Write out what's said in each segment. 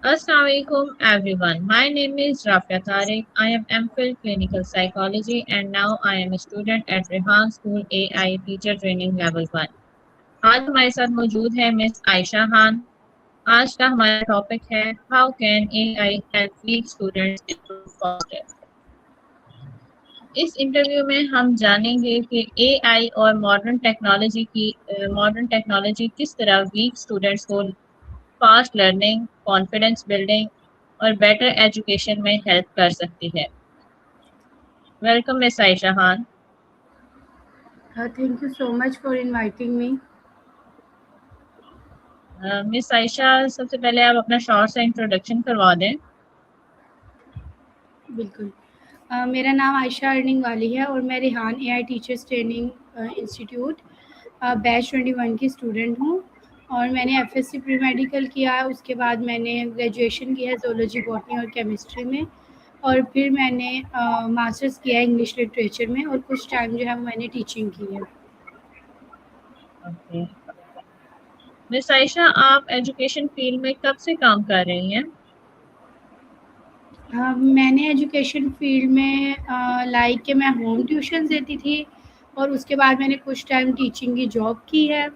Assalamualaikum everyone. My name is Rafia Tariq. I am MPhil Clinical Psychology and now I am a student at Rehan School AI Teacher Training Level 1. आज हमारे साथ मौजूद है miss Ayesha Khan. आज का हमारा topic है how can AI help weak students improve faster. इस इंटरव्यू में हम जानेंगे कि एआई और मॉडर्न टेक्नोलॉजी किस तरह वीक स्टूडेंट्स को फास्ट लर्निंग, कॉन्फिडेंस बिल्डिंग और बेटर एजुकेशन में हेल्प कर सकती है। Welcome miss Ayesha Khan. Thank you so much for inviting me. Miss Ayesha, सबसे पहले आप अपना शॉर्ट सा इंट्रोडक्शन करवा दें। बिल्कुल। मेरा नाम आयशा अर्निंग वाली है और मैं Rehan AI teachers training institute batch 21 की स्टूडेंट हूँ और मैंने एफएससी प्री मेडिकल किया। उसके बाद मैंने ग्रेजुएशन किया है ज़ूलॉजी, बॉटनी और केमिस्ट्री में और फिर मैंने मास्टर्स किया है इंग्लिश लिटरेचर में और कुछ टाइम जो है वो मैंने टीचिंग की है। ओके मिस आयशा, आप एजुकेशन फील्ड में कब से काम कर रही हैं? मैंने एजुकेशन फील्ड में लाइक कि मैं होम ट्यूशन देती थी और उसके बाद मैंने कुछ टाइम टीचिंग की जॉब की है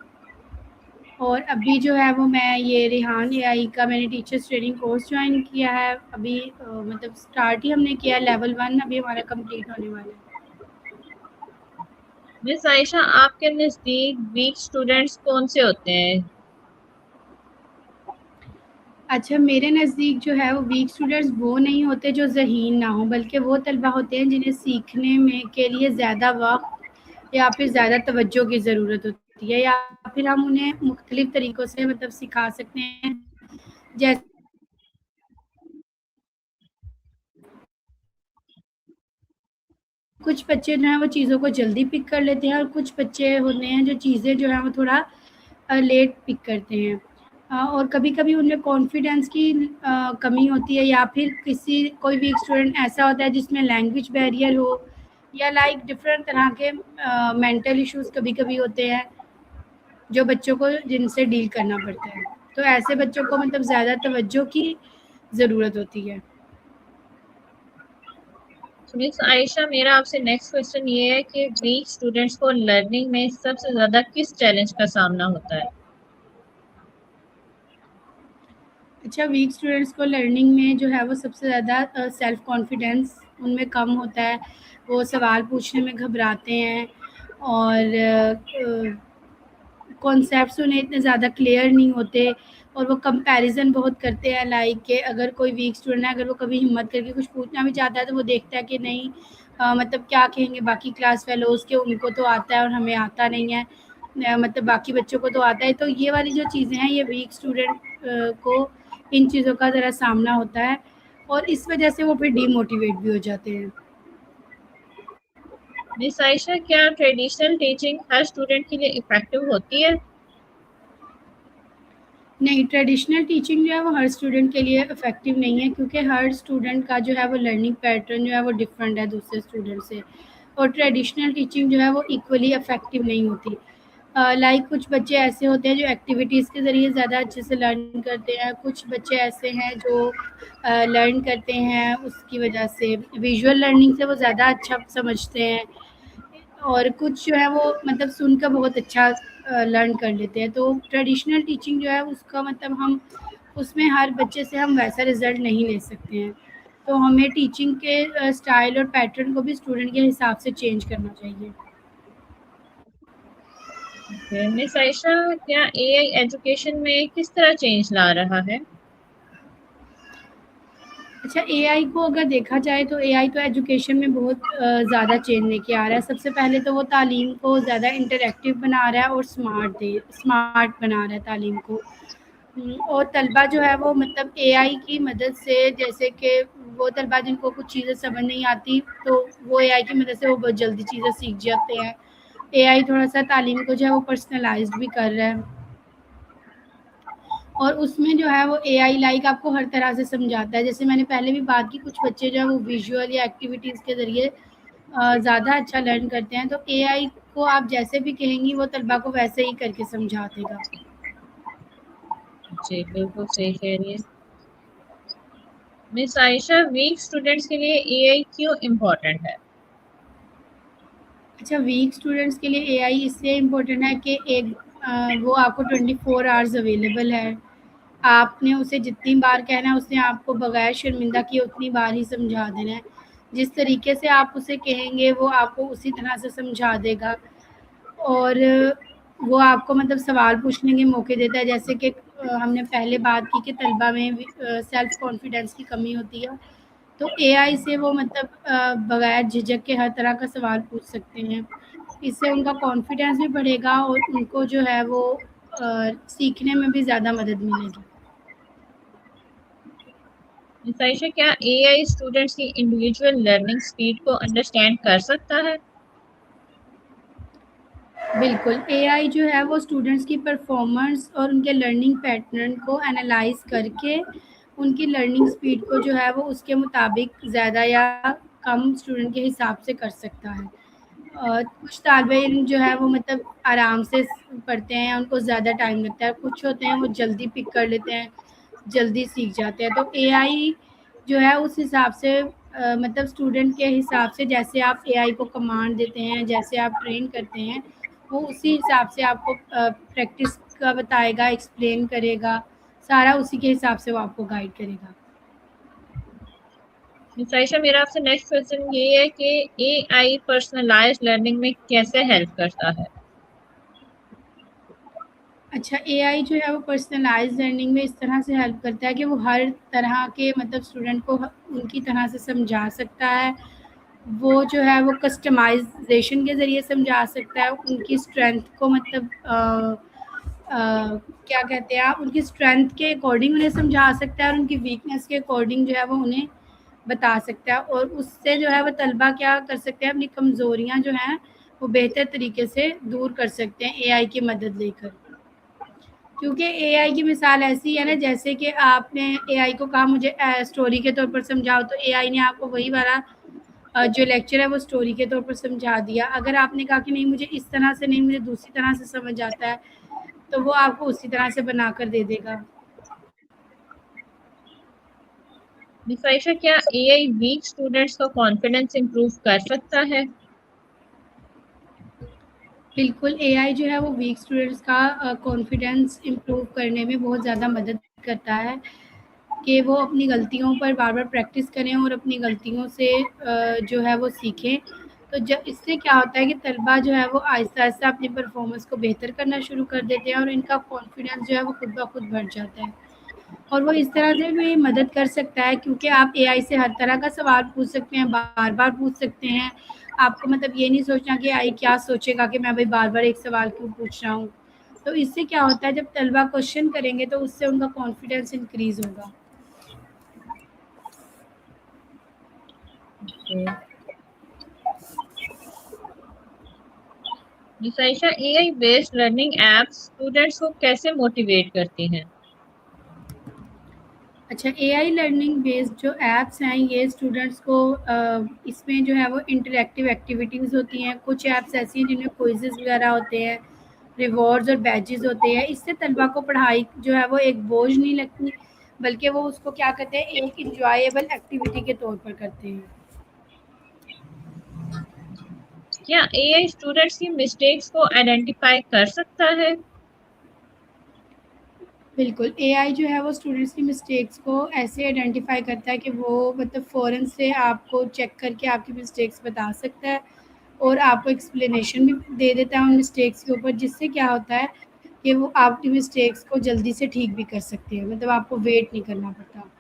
और अभी जो है वो मैं ये रेहान एआई का मैंने टीचर्स ट्रेनिंग कोर्स ज्वाइन किया है। अभी मतलब स्टार्ट ही हमने किया है, लेवल 1 अभी हमारा कंप्लीट होने वाला है। मिस आयशा, आपके नज़दीक वीक स्टूडेंट्स कौन से होते हैं? अच्छा, मेरे नज़दीक जो है वो वीक स्टूडेंट्स वो नहीं होते जो ज़हीन ना हो, बल्कि वो तलबा होते हैं जिन्हें सीखने में के लिए ज़्यादा वक्त या फिर ज़्यादा तवज्जो की ज़रूरत होती है या फिर हम उन्हें मुख्तलिफ तरीक़ों से मतलब सिखा सकते हैं। जैसे कुछ बच्चे जो हैं वो चीज़ों को जल्दी पिक कर लेते हैं और कुछ बच्चे होते हैं जो चीज़ें जो हैं वो थोड़ा लेट पिक करते हैं और कभी-कभी उनमें कॉन्फिडेंस की कमी होती है या फिर कोई भी एक स्टूडेंट ऐसा होता है जिसमें लैंग्वेज बैरियर हो या लाइक डिफरेंट तरह के मेंटल इश्यूज़ कभी-कभी होते हैं जो बच्चों को जिनसे डील करना पड़ता है। तो ऐसे बच्चों को मतलब ज़्यादा तवज्जो की ज़रूरत होती है। तो मिस आयशा, मेरा आपसे नेक्स्ट क्वेश्चन ये है कि वीक स्टूडेंट्स को लर्निंग में सबसे ज़्यादा किस चैलेंज का सामना होता है? अच्छा, वीक स्टूडेंट्स को लर्निंग में जो है वो सबसे ज़्यादा सेल्फ कॉन्फिडेंस उनमें कम होता है। वो सवाल पूछने में घबराते हैं और कॉन्सेप्ट्स उन्हें इतने ज़्यादा क्लियर नहीं होते और वो कंपैरिज़न बहुत करते हैं लाइक कि अगर कोई वीक स्टूडेंट है, अगर वो कभी हिम्मत करके कुछ पूछना भी चाहता है तो वो देखता है कि नहीं मतलब क्या कहेंगे बाकी क्लास फेलोज़ के, उनको तो आता है और हमें आता नहीं है। मतलब बाकी बच्चों को तो आता है। तो ये वाली जो चीज़ें हैं ये वीक स्टूडेंट को इन चीज़ों का ज़रा सामना होता है और इस वजह से वो फिर डीमोटिवेट भी हो जाते हैं। मिस आयशा, क्या ट्रेडिशनल टीचिंग हर स्टूडेंट के लिए इफेक्टिव होती है? नहीं, ट्रेडिशनल टीचिंग जो है वो हर स्टूडेंट के लिए इफ़ेक्टिव नहीं है क्योंकि हर स्टूडेंट का जो है वो लर्निंग पैटर्न जो है वो डिफरेंट है दूसरे स्टूडेंट से और ट्रेडिशनल टीचिंग जो है वो इक्वली इफ़ेक्टिव नहीं होती। लाइक कुछ बच्चे ऐसे होते हैं जो एक्टिविटीज़ के ज़रिए ज़्यादा अच्छे से लर्न करते हैं, कुछ बच्चे ऐसे हैं जो लर्न करते हैं उसकी वजह से विजुअल लर्निंग से वो ज़्यादा अच्छा समझते हैं और कुछ जो है वो मतलब सुनकर बहुत अच्छा लर्न कर लेते हैं। तो ट्रेडिशनल टीचिंग जो है उसका मतलब हम उसमें हर बच्चे से हम वैसा रिज़ल्ट नहीं ले सकते हैं। तो हमें टीचिंग के स्टाइल और पैटर्न को भी स्टूडेंट के हिसाब से चेंज करना चाहिए। मिस आयशा, क्या एआई एजुकेशन में किस तरह चेंज ला रहा है? अच्छा, एआई को अगर देखा जाए तो एआई तो एजुकेशन में बहुत ज़्यादा चेंज लेके आ रहा है। सबसे पहले तो वो तालीम को ज़्यादा इंटरैक्टिव बना रहा है और स्मार्ट बना रहा है तालीम को। और तलबा जो है वो मतलब एआई की मदद से जैसे कि वो तलबा जिनको कुछ चीज़ें समझ नहीं आती तो वो एआई की मदद से वो बहुत जल्दी चीज़ें सीख जाते हैं। एआई थोड़ा-सा तालीम को जो है वो पर्सनलाइज़्ड भी कर रहा है। और उसमें जो है वो एआई लाइक आपको हर तरह से समझाता है। जैसे मैंने पहले भी बात की, कुछ बच्चे जो है वो विजुअल या एक्टिविटीज़ के ज़रिए ज़्यादा अच्छा लर्न करते हैं। तो एआई को आप जैसे भी कहेंगी वो तलबा को वैसे ही करके समझा देगा। जी बिल्कुल सही कह रही है। मिस आयशा, वीक स्टूडेंट्स के लिए एआई क्यों इम्पोर्टेंट है? अच्छा, वीक स्टूडेंट्स के लिए एआई इसलिए इम्पोर्टेंट है कि एक वो आपको 24 आवर्स अवेलेबल है। आपने उसे जितनी बार कहना है उसने आपको बगैर शर्मिंदा किए उतनी बार ही समझा देना है। जिस तरीके से आप उसे कहेंगे वो आपको उसी तरह से समझा देगा। और वो आपको मतलब सवाल पूछने के मौके देता है, जैसे कि हमने पहले बात की कि तलबा में सेल्फ कॉन्फिडेंस की कमी होती है, तो एआई से वो मतलब बगैर झिझक के हर तरह का सवाल पूछ सकते हैं। इससे उनका कॉन्फिडेंस भी बढ़ेगा और उनको जो है वो सीखने में भी ज़्यादा मदद मिलेगी। मिस आयशा, क्या एआई स्टूडेंट्स की इंडिविजुअल लर्निंग स्पीड को अंडरस्टैंड कर सकता है? बिल्कुल, एआई जो है वो स्टूडेंट्स की परफॉर्मेंस और उनके लर्निंग पैटर्न को एनालाइज़ करके उनकी लर्निंग स्पीड को जो है वो उसके मुताबिक ज़्यादा या कम स्टूडेंट के हिसाब से कर सकता है। कुछ तालिबे इल्म जो है वो मतलब आराम से पढ़ते हैं, उनको ज़्यादा टाइम लगता है, कुछ होते हैं वो जल्दी पिक कर लेते हैं, जल्दी सीख जाते हैं। तो एआई जो है उस हिसाब से मतलब स्टूडेंट के हिसाब से जैसे आप एआई को कमांड देते हैं, जैसे आप ट्रेन करते हैं, वो उसी हिसाब से आपको प्रैक्टिस का बताएगा, एक्सप्लेन करेगा, सारा उसी के हिसाब से वो आपको गाइड करेगा। मिस आयशा, मेरा आपसे नेक्स्ट क्वेश्चन ये है कि एआई पर्सनलाइज्ड लर्निंग में कैसे हेल्प करता है? अच्छा, एआई जो है वो पर्सनलाइज़ लर्निंग में इस तरह से हेल्प करता है कि वो हर तरह के मतलब स्टूडेंट को उनकी तरह से समझा सकता है। वो जो है वो कस्टमाइज़ेशन के ज़रिए समझा सकता है, उनकी स्ट्रेंथ को मतलब क्या कहते हैं आप, उनकी स्ट्रेंथ के अकॉर्डिंग उन्हें समझा सकता है और उनकी वीकनेस के अकॉर्डिंग जो है वो उन्हें बता सकता है। और उससे जो है वो तलबा क्या कर सकते हैं, अपनी कमज़ोरियाँ जो हैं वो बेहतर तरीके से दूर कर सकते हैं एआई की मदद लेकर। क्योंकि एआई की मिसाल ऐसी है ना, जैसे कि आपने एआई को कहा मुझे स्टोरी के तौर पर समझाओ, तो एआई ने आपको वही वाला जो लेक्चर है वो स्टोरी के तौर पर समझा दिया। अगर आपने कहा कि नहीं मुझे इस तरह से नहीं, मुझे दूसरी तरह से समझ आता है, तो वो आपको उसी तरह से बना कर दे देगा। मिस आयशा, क्या एआई वीक स्टूडेंट्स का कॉन्फिडेंस इंप्रूव कर सकता है? बिल्कुल, एआई जो है वो वीक स्टूडेंट्स का कॉन्फिडेंस इम्प्रूव करने में बहुत ज़्यादा मदद करता है कि वो अपनी गलतियों पर बार-बार प्रैक्टिस करें और अपनी गलतियों से जो है वो सीखें। तो ज इससे क्या होता है कि तलबा जो है वो आहिस्ता-आहिस्ता अपनी परफ़ॉर्मेंस को बेहतर करना शुरू कर देते हैं और इनका कॉन्फिडेंस जो है वो खुद ब खुद बढ़ जाता है। और वो इस तरह से भी मदद कर सकता है क्योंकि आप एआई से हर तरह का सवाल पूछ सकते हैं, बार-बार पूछ सकते हैं। आपको मतलब ये नहीं सोचना कि एआई क्या सोचेगा कि मैं भई बार-बार एक सवाल क्यों पूछ रहा हूँ। तो इससे क्या होता है, जब तलबा क्वेश्चन करेंगे तो उससे उनका कॉन्फिडेंस इंक्रीज़ होगा। Miss Ayesha, AI based learning apps students को कैसे मोटिवेट करती हैं? अच्छा, एआई लर्निंग बेस्ड जो ऐप्स हैं ये स्टूडेंट्स को इसमें जो है वो इंटरैक्टिव एक्टिविटीज़ होती हैं। कुछ ऐप्स ऐसी हैं जिनमें क्विज़ेज़ वगैरह होते हैं, रिवॉर्ड्स और बैजेस होते हैं। इससे तलबा को पढ़ाई जो है वो एक बोझ नहीं लगती, बल्कि वो उसको क्या कहते हैं, एक एन्जॉयबल एक्टिविटी के तौर पर करते हैं। क्या एआई स्टूडेंट्स की मिस्टेक्स को आइडेंटिफाई कर सकता है? बिल्कुल, एआई जो है वो स्टूडेंट्स की मिस्टेक्स को ऐसे आइडेंटिफ़ाई करता है कि वो मतलब फ़ौरन से आपको चेक करके आपकी मिस्टेक्स बता सकता है और आपको एक्सप्लेनेशन भी दे देता है उन मिस्टेक्स के ऊपर, जिससे क्या होता है कि वो आपकी मिस्टेक्स को जल्दी से ठीक भी कर सकते हैं, मतलब आपको वेट नहीं करना पड़ता।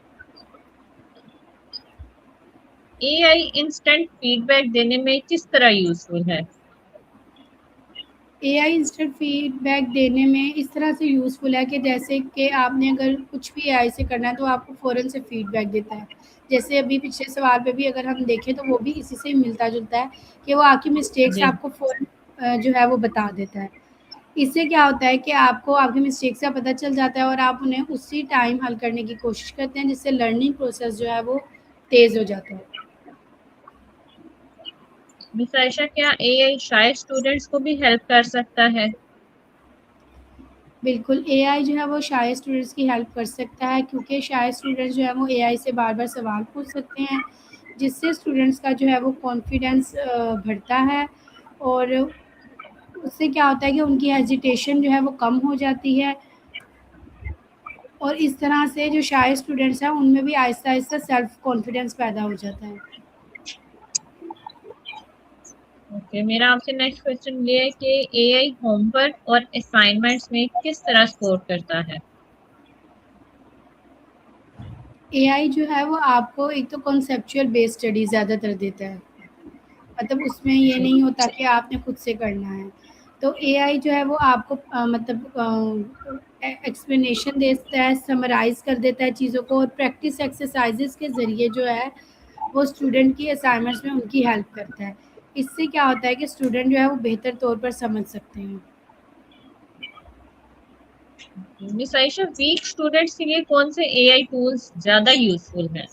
एआई इंस्टेंट फीडबैक देने में किस तरह यूजफुल है? एआई इंस्टेंट फीडबैक देने में इस तरह से यूज़फुल है कि जैसे कि आपने अगर कुछ भी एआई से करना है तो आपको फ़ौरन से फीडबैक देता है। जैसे अभी पिछले सवाल पे भी अगर हम देखें तो वो भी इसी से मिलता-जुलता है कि वो आपकी मिस्टेक्स जी। आपको फ़ौरन जो है वो बता देता है। इससे क्या होता है कि आपको आपकी मिस्टेक्स का पता चल जाता है और आप उन्हें उसी टाइम हल करने की कोशिश करते हैं, जिससे लर्निंग प्रोसेस जो है वो तेज़ हो जाता है। मिस आयशा, क्या एआई शायद स्टूडेंट्स को भी हेल्प कर सकता है? بالکل اے آئی جو ہے وہ شاید اسٹوڈنٹس کی ہیلپ کر سکتا ہے، کیونکہ شاید اسٹوڈنٹس جو ہے وہ اے آئی سے بار بار سوال پوچھ سکتے ہیں، جس سے اسٹوڈنٹس کا جو ہے وہ کانفیڈینس بڑھتا ہے، اور اس سے کیا ہوتا ہے کہ ان کی ہیزیٹیشن جو ہے وہ کم ہو جاتی ہے، اور اس طرح سے جو شائع اسٹوڈنٹس ہیں ان میں بھی آہستہ آہستہ سیلف کانفیڈینس پیدا ہو جاتا ہے۔ اوکے، میرا آپ سے نیکسٹ کوشچن یہ ہے کہ اے آئی ہوم ورک اور اسائنمنٹس میں کس طرح سپورٹ کرتا ہے؟ اے آئی جو ہے وہ آپ کو ایک تو کنسیپچوئل بیس اسٹڈی زیادہ تر دیتا ہے، مطلب اس میں یہ جی نہیں ہوتا کہ آپ نے خود سے کرنا ہے، تو اے آئی جو ہے وہ آپ کو مطلب ایکسپلینیشن دیتا ہے، سمرائز کر دیتا ہے چیزوں کو، اور پریکٹس ایکسرسائزز کے ذریعے جو ہے وہ اسٹوڈنٹ کی اسائنمنٹس میں ان کی ہیلپ کرتا ہے۔ اس سے کیا ہوتا ہے کہ اسٹوڈنٹ جو ہے وہ بہتر طور پر سمجھ سکتے ہیں۔ مس عائشہ، ویک اسٹوڈنٹس کے لیے کون سے اے آئی ٹولس زیادہ یوزفل ہیں؟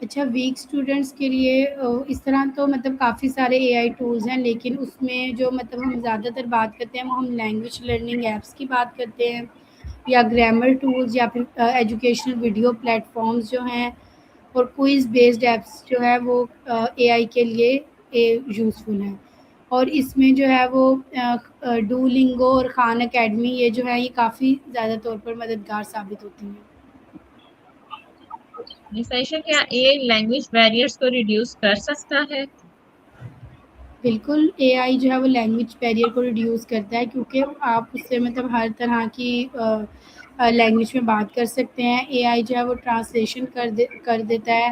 اچھا، ویک اسٹوڈنٹس کے لیے اس طرح تو مطلب کافی سارے اے آئی ٹولز ہیں، لیکن اس میں جو مطلب ہم زیادہ تر بات کرتے ہیں وہ ہم لینگویج لرننگ ایپس کی بات کرتے ہیں، یا گرامر ٹولز، یا پھر ایجوکیشنل ویڈیو پلیٹ فارمز جو ہیں، اور کوئز بیسڈ ایپس جو ہے وہ اے آئی کے لیے یوزفل ہیں، اور اس میں جو ہے وہ ڈولنگو اور خان اکیڈمی یہ جو ہے یہ کافی زیادہ طور پر مددگار ثابت ہوتی ہیں۔ مس عائشہ، کیا اے آئی لینگویج بیریئرس کو ریڈیوس کر سکتا ہے؟ بالکل اے آئی جو ہے وہ لینگویج بیریئر کو ریڈیوس کرتا ہے، کیونکہ آپ اس سے مطلب ہر طرح کی لینگویج میں بات کر سکتے ہیں۔ اے آئی جو ہے وہ ٹرانسلیشن کر دیتا ہے۔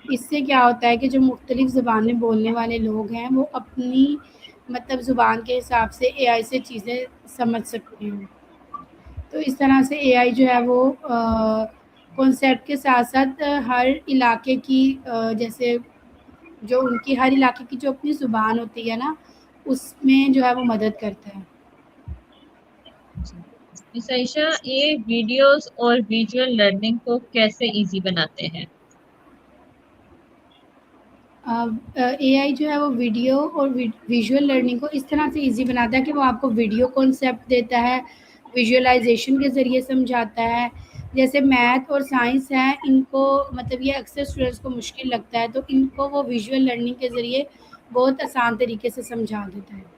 اس سے کیا ہوتا ہے کہ جو مختلف زبانیں بولنے والے لوگ ہیں وہ اپنی مطلب زبان کے حساب سے اے آئی سے چیزیں سمجھ سکتے ہیں۔ تو اس طرح سے اے آئی جو ہے وہ کانسیپٹ کے ساتھ ساتھ ہر علاقے کی جیسے جو ان کی ہر علاقے کی جو اپنی زبان ہوتی ہے نا، اس میں جو ہے وہ مدد کرتا ہے۔ مس عائشہ، یہ ویڈیوز اور ویژول لرننگ کو کیسے ایزی بناتے ہیں؟ اے آئی جو ہے وہ ویڈیو اور ویژول لرننگ کو اس طرح سے ایزی بناتا ہے کہ وہ آپ کو ویڈیو کانسیپٹ دیتا ہے، ویژولائزیشن کے ذریعے سمجھاتا ہے۔ جیسے میتھ اور سائنس ہیں، ان کو مطلب یہ اکثر اسٹوڈنٹس کو مشکل لگتا ہے، تو ان کو وہ ویژول لرننگ کے ذریعے بہت آسان طریقے سے سمجھا دیتا ہے۔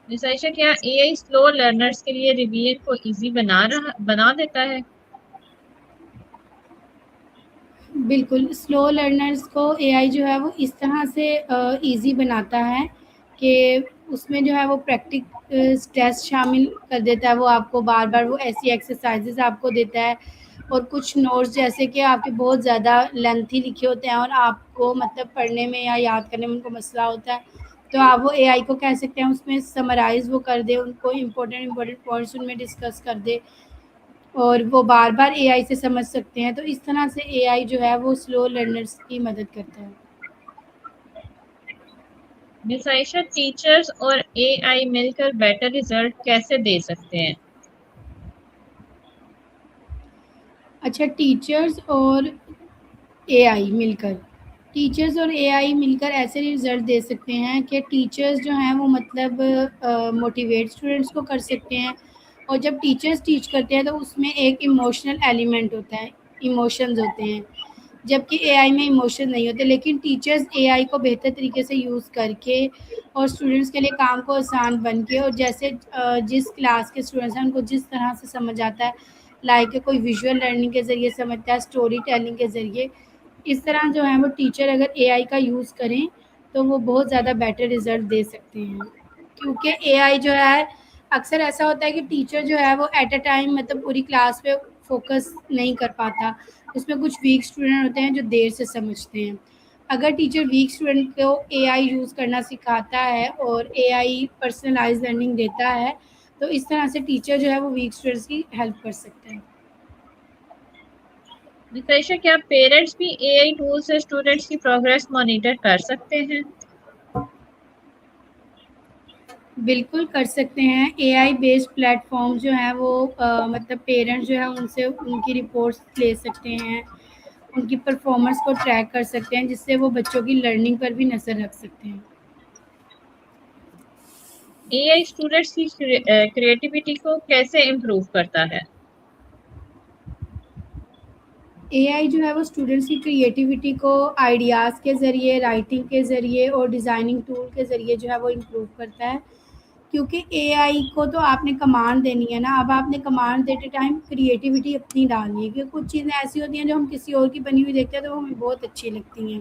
مس عائشہ، کیا اے آئی سلو لرنرز کے لیے ریویژن کو ایزی بنا دیتا ہے؟ بالکل سلو لرنرز کو اے آئی جو ہے وہ اس طرح سے ایزی بناتا ہے کہ اس میں جو ہے وہ پریکٹس ٹیسٹ شامل کر دیتا ہے، وہ آپ کو بار بار وہ ایسی ایکسرسائزز آپ کو دیتا ہے، اور کچھ نوٹس جیسے کہ آپ کے بہت زیادہ لینتھی لکھے ہوتے ہیں اور آپ کو مطلب پڑھنے میں یا یاد کرنے میں ان کو مسئلہ ہوتا ہے، تو آپ وہ اے آئی کو کہہ سکتے ہیں اس میں سمرائز وہ کر دے، ان کو امپورٹنٹ پوائنٹس ان میں ڈسکس کر دے، اور وہ بار بار اے آئی سے سمجھ سکتے ہیں۔ تو اس طرح سے اے آئی جو ہے وہ سلو لرنرز کی مدد کرتا ہے۔ مس عائشہ، ٹیچرز اور اے آئی مل کر بیٹر ریزلٹ کیسے دے سکتے ہیں؟ اچھا، ٹیچرز اور اے آئی مل کر ایسے رزلٹ دے سکتے ہیں کہ ٹیچرز جو ہیں وہ مطلب موٹیویٹ اسٹوڈنٹس کو کر سکتے ہیں، اور جب ٹیچرز ٹیچ کرتے ہیں تو اس میں ایک ایموشنل ایلیمنٹ ہوتا ہے، ایموشنز ہوتے ہیں، جبکہ اے آئی میں ایموشن نہیں ہوتے، لیکن ٹیچرز اے آئی کو بہتر طریقے سے یوز کر کے اور اسٹوڈنٹس کے لیے کام کو آسان بن کے، اور جیسے جس کلاس کے اسٹوڈنٹس ہیں ان کو جس طرح سے سمجھ آتا ہے، لائک کوئی ویژول لرننگ کے ذریعے سمجھتا ہے، اسٹوری ٹیلنگ کے ذریعے، اس طرح جو ہے وہ ٹیچر اگر اے آئی کا یوز کریں تو وہ بہت زیادہ بیٹر رزلٹ دے سکتے ہیں، کیونکہ اے آئی جو ہے اکثر ایسا ہوتا ہے کہ ٹیچر جو ہے وہ ایٹ اے ٹائم مطلب پوری کلاس پہ فوکس نہیں کر پاتا، اس میں کچھ ویک اسٹوڈنٹ ہوتے ہیں جو دیر سے سمجھتے ہیں۔ اگر ٹیچر ویک اسٹوڈنٹ کو اے آئی یوز کرنا سکھاتا ہے اور اے آئی پرسنلائز لرننگ دیتا ہے، تو اس طرح سے ٹیچر جو ہے وہ ویک اسٹوڈنٹس کی ہیلپ کر سکتے ہیں۔ مس عائشہ، کیا پیرنٹس بھی اے آئی ٹول سے اسٹوڈنٹس کی پروگرس مانیٹر کر سکتے ہیں؟ بالکل کر سکتے ہیں، اے آئی بیسڈ پلیٹ فارم جو ہیں وہ مطلب پیرنٹس جو ہیں ان سے ان کی رپورٹس لے سکتے ہیں، ان کی پرفارمنس کو ٹریک کر سکتے ہیں، جس سے وہ بچوں کی لرننگ پر بھی نظر رکھ سکتے ہیں۔ اے آئی اسٹوڈینٹس کی کریٹیوٹی کو کیسے امپروو کرتا ہے؟ اے آئی جو ہے وہ اسٹوڈنٹس کی کریٹیوٹی کو آئیڈیاز کے ذریعے، رائٹنگ کے ذریعے اور ڈیزائننگ ٹول کے ذریعے جو ہے وہ امپروو کرتا ہے، کیونکہ اے آئی کو تو آپ نے کمانڈ دینی ہے نا، اب آپ نے کمانڈ دیتے ٹائم کریٹیوٹی اپنی ڈالنی ہے، کیونکہ کچھ چیزیں ایسی ہوتی ہیں جو ہم کسی اور کی بنی ہوئی دیکھتے ہیں تو وہ ہمیں بہت اچھی لگتی ہیں،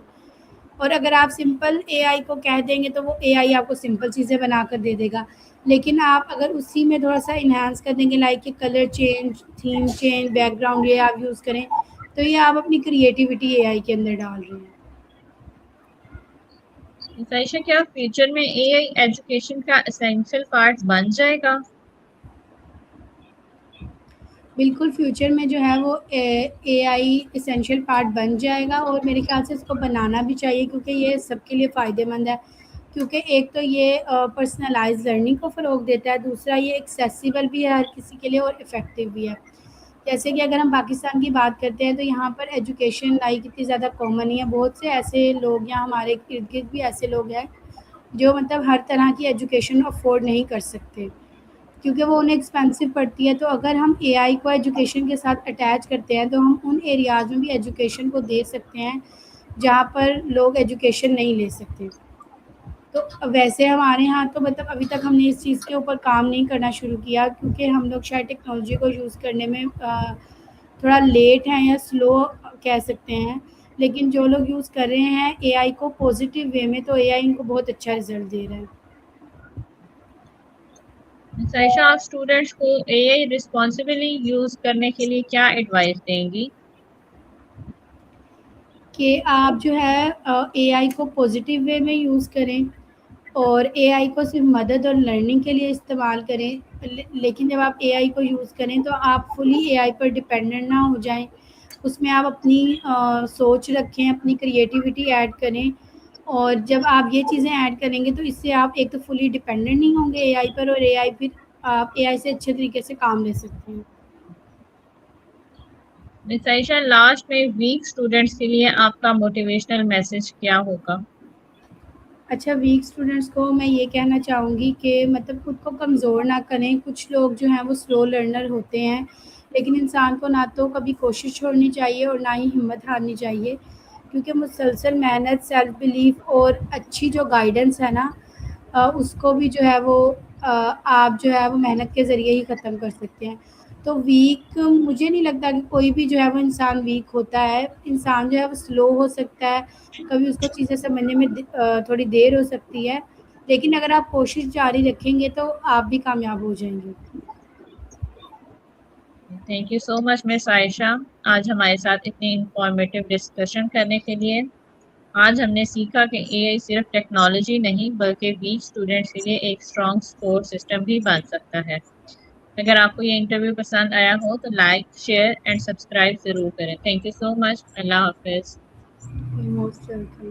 اور اگر آپ سمپل اے آئی کو کہہ دیں گے تو وہ اے آئی آپ کو سمپل چیزیں بنا کر دے دے گا، لیکن آپ اگر اسی میں تھوڑا سا انہینس کر دیں گے، لائک کہ colour change, theme change, back ground یہ آپ یوز کریں، تو یہ آپ اپنی کریٹیوٹی اے آئی کے اندر ڈال رہے ہیں۔ عائشہ، کیا فیوچر میں اے آئی ایجوکیشن کا اسینشل پارٹ بن جائے گا؟ بالکل فیوچر میں جو ہے وہ اے آئی اسینشیل پارٹ بن جائے گا، اور میرے خیال سے اس کو بنانا بھی چاہیے، کیونکہ یہ سب کے لیے فائدے مند ہے، کیونکہ ایک تو یہ پرسنلائز لرننگ کو فروغ دیتا ہے، دوسرا یہ ایکسیسیبل بھی ہے ہر کسی کے لیے اور افیکٹو بھی ہے۔ جیسے کہ اگر ہم پاکستان کی بات کرتے ہیں تو یہاں پر ایجوکیشن لائک اتنی زیادہ کامن نہیں ہے، بہت سے ایسے لوگ یا ہمارے ارد گرد بھی ایسے لوگ ہیں جو مطلب ہر طرح کی ایجوکیشن افورڈ نہیں کر سکتے، کیونکہ وہ انہیں ایکسپینسو پڑتی ہے، تو اگر ہم اے آئی کو ایجوکیشن کے ساتھ اٹیچ کرتے ہیں تو ہم ان ایریاز میں بھی ایجوکیشن کو دے سکتے ہیں جہاں پر لوگ ایجوکیشن نہیں لے سکتے۔ تو ویسے ہمارے یہاں تو مطلب ابھی تک ہم نے اس چیز کے اوپر کام نہیں کرنا شروع کیا، کیونکہ ہم لوگ شاید ٹیکنالوجی کو یوز کرنے میں تھوڑا لیٹ ہیں یا سلو کہہ سکتے ہیں، لیکن جو لوگ یوز کر رہے ہیں اے آئی کو پازیٹیو وے میں، تو اے آئی ان کو بہت اچھا رزلٹ دے رہا ہے۔ عائشہ، آپ اسٹوڈینٹس کو اے آئی ریسپانسبلی یوز کرنے کے لیے کیا ایڈوائس دیں گی؟ کہ آپ جو ہے اے آئی کو پازیٹیو وے میں یوز کریں، اور اے آئی کو صرف مدد اور لرننگ کے لیے استعمال کریں، لیکن جب آپ اے آئی کو یوز کریں تو آپ فلی اے آئی پر ڈپینڈنٹ نہ ہو جائیں، اس میں آپ اپنی سوچ رکھیں، اپنی کریٹیوٹی ایڈ کریں، اور جب آپ یہ چیزیں ایڈ کریں گے تو اس سے آپ ایک تو فلی ڈپینڈنٹ نہیں ہوں گے اے آئی پر، اور اے آئی پھر آپ اے آئی سے اچھے طریقے سے کام لے سکتے ہیں۔ عائشہ، لاسٹ میں ویک اسٹوڈینٹس کے لیے آپ کا موٹیویشنل میسج کیا ہوگا؟ اچھا، ویک اسٹوڈنٹس کو میں یہ کہنا چاہوں گی کہ مطلب خود کو کمزور نہ کریں، کچھ لوگ جو ہیں وہ سلو لرنر ہوتے ہیں، لیکن انسان کو نہ تو کبھی کوشش چھوڑنی چاہیے اور نہ ہی ہمت ہارنی چاہیے، کیونکہ مسلسل محنت، سیلف بلیف اور اچھی جو گائیڈنس ہے نا، اس کو بھی جو ہے وہ آپ جو ہے وہ محنت کے ذریعے ہی ختم کر سکتے ہیں۔ تو ویک مجھے نہیں لگتا کہ کوئی بھی جو ہے وہ انسان ویک ہوتا ہے، انسان جو ہے وہ سلو ہو سکتا ہے، کبھی اس کو چیزیں سمجھنے میں تھوڑی دیر ہو سکتی ہے، لیکن اگر آپ کوشش جاری رکھیں گے تو آپ بھی کامیاب ہو جائیں گے۔ تھینک یو سو مچ مس عائشہ، آج ہمارے ساتھ اتنی انفارمیٹیو ڈسکشن کرنے کے لیے۔ آج ہم نے سیکھا کہ اے آئی صرف ٹیکنالوجی نہیں بلکہ ویک اسٹوڈینٹس کے لیے ایک اسٹرانگ سپورٹ سسٹم بھی بن سکتا ہے۔ اگر آپ کو یہ انٹرویو پسند آیا ہو تو لائک، شیئر اینڈ سبسکرائب ضرور کریں۔ تھینک یو سو مچ، اللہ حافظ۔ Most welcome.